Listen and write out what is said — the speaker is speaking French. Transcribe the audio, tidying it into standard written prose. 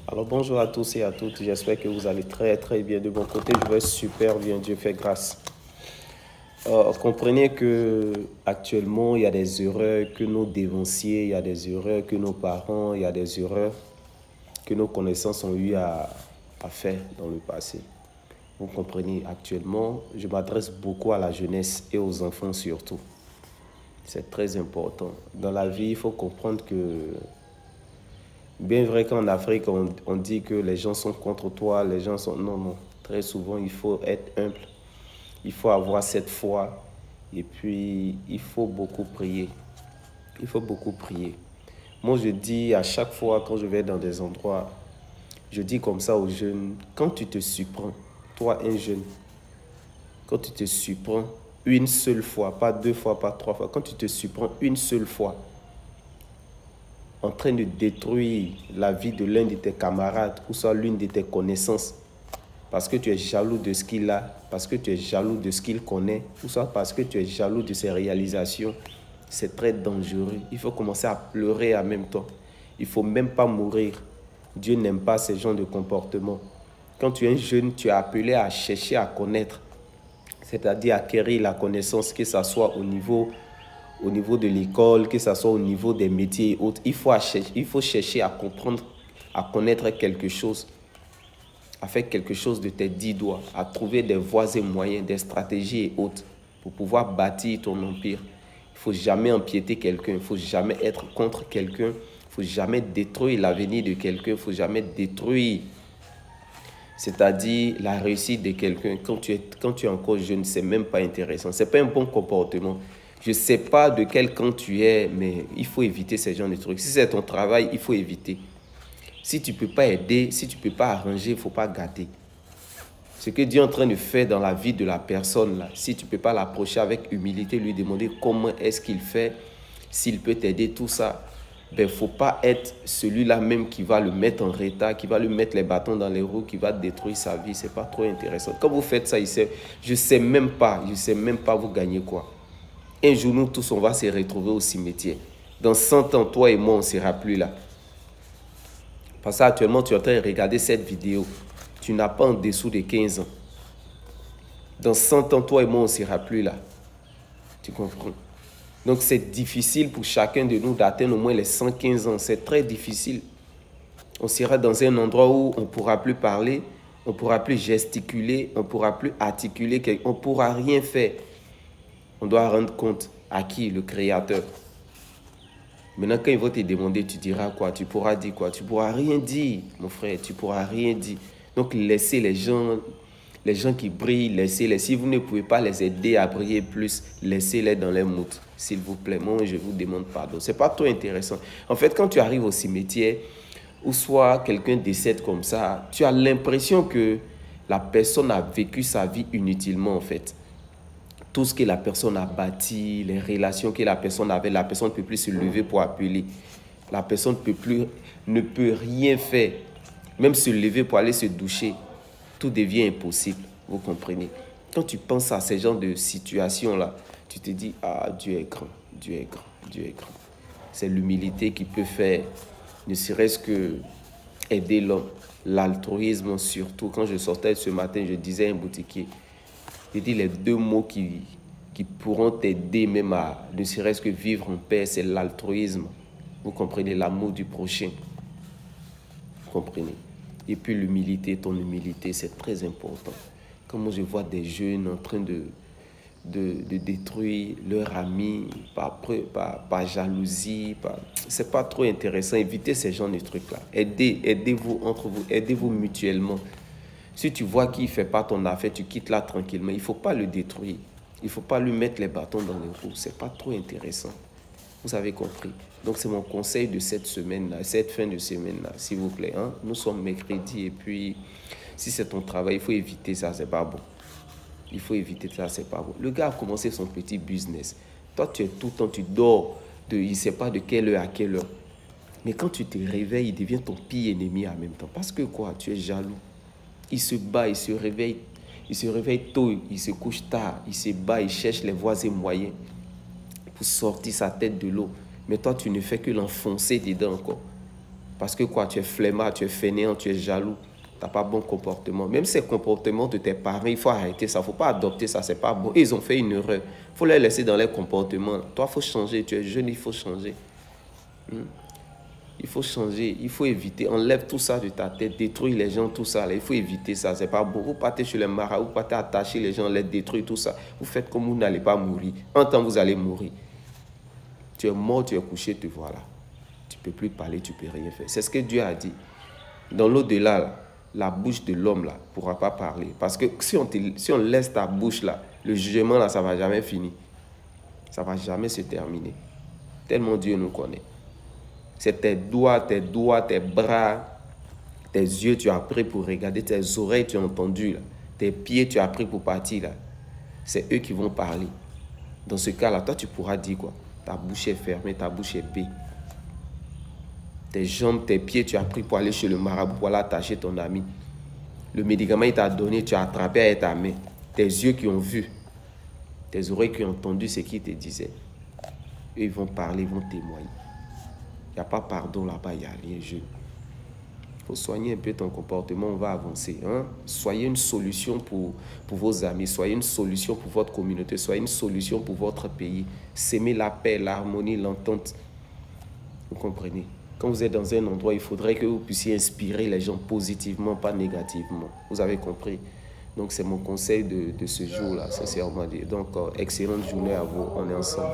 Alors bonjour à tous et à toutes, j'espère que vous allez très bien. De mon côté, je vais super bien, Dieu fait grâce. Comprenez que actuellement il y a des erreurs que nos dévanciers, il y a des erreurs que nos parents, il y a des erreurs que nos connaissances ont eu à faire dans le passé. Vous comprenez, actuellement, je m'adresse beaucoup à la jeunesse et aux enfants surtout. C'est très important. Dans la vie, il faut comprendre que bien vrai qu'en Afrique, on dit que les gens sont contre toi, les gens sont... Non, non. Très souvent, il faut être humble. Il faut avoir cette foi. Et puis, il faut beaucoup prier. Il faut beaucoup prier. Moi, je dis à chaque fois quand je vais dans des endroits, je dis comme ça aux jeunes, quand tu te surprends, toi un jeune, quand tu te surprends une seule fois, pas deux fois, pas trois fois, quand tu te surprends une seule fois, en train de détruire la vie de l'un de tes camarades ou soit l'une de tes connaissances parce que tu es jaloux de ce qu'il a, parce que tu es jaloux de ce qu'il connaît, ou soit parce que tu es jaloux de ses réalisations, c'est très dangereux. Il faut commencer à pleurer en même temps. Il ne faut même pas mourir. Dieu n'aime pas ce genre de comportement. Quand tu es jeune, tu es appelé à chercher à connaître, c'est-à-dire acquérir la connaissance, que ce soit au niveau de l'école, que ce soit au niveau des métiers et autres. Il faut chercher à comprendre, à connaître quelque chose, à faire quelque chose de tes 10 doigts, à trouver des voies et moyens, des stratégies et autres pour pouvoir bâtir ton empire. Il ne faut jamais empiéter quelqu'un, il ne faut jamais être contre quelqu'un, il ne faut jamais détruire l'avenir de quelqu'un, il ne faut jamais détruire, c'est-à-dire la réussite de quelqu'un. Quand tu es encore jeune, ce n'est même pas intéressant, ce n'est pas un bon comportement. Je ne sais pas de quel camp tu es, mais il faut éviter ce genre de trucs. Si c'est ton travail, il faut éviter. Si tu ne peux pas aider, si tu ne peux pas arranger, il ne faut pas gâter. Ce que Dieu est en train de faire dans la vie de la personne, là, si tu ne peux pas l'approcher avec humilité, lui demander comment est-ce qu'il fait, s'il peut t'aider, tout ça, il ne faut pas être celui-là même qui va le mettre en retard, qui va lui mettre les bâtons dans les roues, qui va détruire sa vie. Ce n'est pas trop intéressant. Quand vous faites ça, je ne sais même pas vous gagnez quoi. Un jour, nous tous, on va se retrouver au cimetière. Dans 100 ans, toi et moi, on ne sera plus là. Parce qu'actuellement, tu es en train de regarder cette vidéo. Tu n'as pas en dessous de 15 ans. Dans 100 ans, toi et moi, on ne sera plus là. Tu comprends? Donc, c'est difficile pour chacun de nous d'atteindre au moins les 115 ans. C'est très difficile. On sera dans un endroit où on ne pourra plus parler, on ne pourra plus gesticuler, on ne pourra plus articuler, on ne pourra rien faire. On doit rendre compte à qui? Le Créateur. Maintenant, quand ils vont te demander, tu diras quoi? Tu pourras dire quoi? Tu ne pourras rien dire, mon frère. Tu ne pourras rien dire. Donc, laissez les gens qui brillent, laissez-les. Si vous ne pouvez pas les aider à briller plus, laissez-les dans les moutes, s'il vous plaît. Moi, je vous demande pardon. Ce n'est pas trop intéressant. En fait, quand tu arrives au cimetière, ou soit quelqu'un décède comme ça, tu as l'impression que la personne a vécu sa vie inutilement, en fait. Tout ce que la personne a bâti, les relations que la personne avait, la personne ne peut plus se lever pour appeler. La personne ne peut rien faire. Même se lever pour aller se doucher, tout devient impossible. Vous comprenez? Quand tu penses à ce genre de situation-là, tu te dis, ah, Dieu est grand, Dieu est grand, Dieu est grand. C'est l'humilité qui peut faire, ne serait-ce que aider l'homme. L'altruisme surtout. Quand je sortais ce matin, je disais à un boutiquier, je dis les deux mots qui pourront t'aider même à ne serait-ce que vivre en paix, c'est l'altruisme. Vous comprenez? L'amour du prochain. Vous comprenez? Et puis l'humilité, ton humilité, c'est très important. Quand moi je vois des jeunes en train de détruire leurs amis par jalousie, c'est pas trop intéressant. Évitez ces genres de trucs-là. Aidez-vous entre vous, aidez-vous mutuellement. Si tu vois qu'il ne fait pas ton affaire, tu quittes là tranquillement. Il ne faut pas le détruire. Il ne faut pas lui mettre les bâtons dans les roues. Ce n'est pas trop intéressant. Vous avez compris. Donc, c'est mon conseil de cette semaine-là, cette fin de semaine-là, s'il vous plaît. Hein? Nous sommes mercredi et puis, si c'est ton travail, il faut éviter ça, c'est pas bon. Il faut éviter ça, c'est pas bon. Le gars a commencé son petit business. Toi, tu es tout le temps, tu dors, il ne sait pas de quelle heure à quelle heure. Mais quand tu te réveilles, il devient ton pire ennemi en même temps. Parce que quoi? Tu es jaloux. Il se bat, il se réveille tôt, il se couche tard, il se bat, il cherche les voies et moyens pour sortir sa tête de l'eau. Mais toi, tu ne fais que l'enfoncer dedans encore. Parce que quoi, tu es flemmard, tu es fainéant, tu es jaloux. Tu n'as pas bon comportement. Même ces comportements de tes parents, il faut arrêter ça. Il ne faut pas adopter ça, c'est pas bon. Et ils ont fait une erreur. Il faut les laisser dans les comportements. Toi, il faut changer. Tu es jeune, il faut changer. Il faut changer, il faut éviter. Enlève tout ça de ta tête, détruis les gens, tout ça. Là. Il faut éviter ça, c'est pas bon. Vous partez chez les marabouts, vous partez attacher les gens, les détruire, tout ça. Vous faites comme vous n'allez pas mourir. Un temps, vous allez mourir. Tu es mort, tu es couché, te voilà. Tu ne peux plus parler, tu ne peux rien faire. C'est ce que Dieu a dit. Dans l'au-delà, la bouche de l'homme ne pourra pas parler. Parce que si on laisse ta bouche là, le jugement là, ça ne va jamais finir. Ça ne va jamais se terminer. Tellement Dieu nous connaît. C'est tes doigts, tes bras, tes yeux, tu as pris pour regarder, tes oreilles, tu as entendu, là. Tes pieds, tu as pris pour partir. C'est eux qui vont parler. Dans ce cas-là, toi, tu pourras dire quoi? Ta bouche est fermée, ta bouche est bée. Tes jambes, tes pieds, tu as pris pour aller chez le marabout, pour aller attacher ton ami. Le médicament, il t'a donné, tu as attrapé avec ta main. Tes yeux qui ont vu, tes oreilles qui ont entendu ce qu'il te disait. Eux, ils vont parler, ils vont témoigner. Il n'y a pas pardon là-bas, il n'y a rien, jeune. Il faut soigner un peu ton comportement, on va avancer. Hein? Soyez une solution pour vos amis, soyez une solution pour votre communauté, soyez une solution pour votre pays. S'aimer la paix, l'harmonie, l'entente. Vous comprenez? Quand vous êtes dans un endroit, il faudrait que vous puissiez inspirer les gens positivement, pas négativement. Vous avez compris? Donc, c'est mon conseil de ce jour-là, sincèrement. Donc, excellente journée à vous. On est ensemble.